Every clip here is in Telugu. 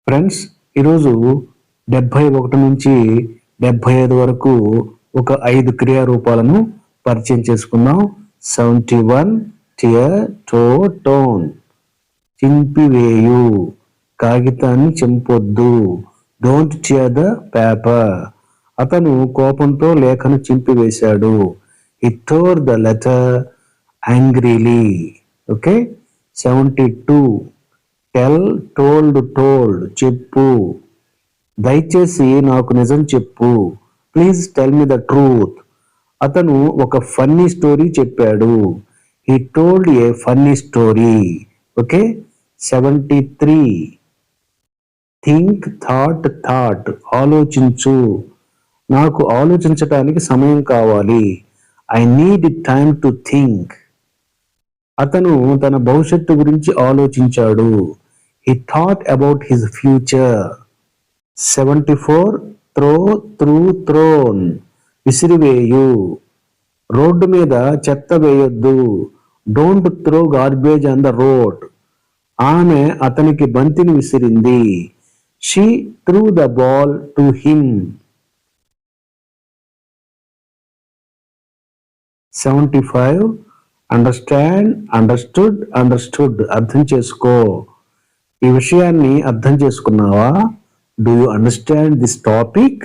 ఫ్రెండ్స్, ఈరోజు 71 నుంచి 75 వరకు ఒక 5 క్రియారూపాలను పరిచయం చేసుకుందాం. 71 టియర్ టో టోన్, చింపివేయు, కాగితాన్ని చింపొద్దు. డోంట్ టియర్ ద పేపర్, అతను కోపంతో లేఖను చింపివేశాడు. He tore the letter angrily. Okay. 72 tell, told, చెప్పు, దయచేసి నాకు నిజం చెప్పు. Please tell me the truth, అతను ఒక ఫన్నీ స్టోరీ చెప్పాడు. He told a funny story. Okay. 73 think, thought, ఆలోచించు, నాకు ఆలోచించటానికి సమయం కావాలి. I need time to think, అతను తన భవిష్యత్తు గురించి ఆలోచించాడు. He thought about his future. 74 thrown, విసిరివేయు, road మీద చెత్త వేయొద్దు. Don't throw garbage on the road, ఆమె అతనికి బంతిని విసిరింది. She threw the ball to him. 75 understand, understood, అర్థం చేసుకో, ఈ విషయాన్ని అర్థం చేసుకున్నావా? Do you understand this topic,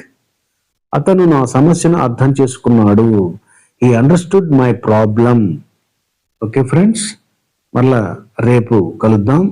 అతను నా సమస్యను అర్థం చేసుకున్నాడు. He understood my problem. Okay friends, మళ్ళా రేపు కలుద్దాం.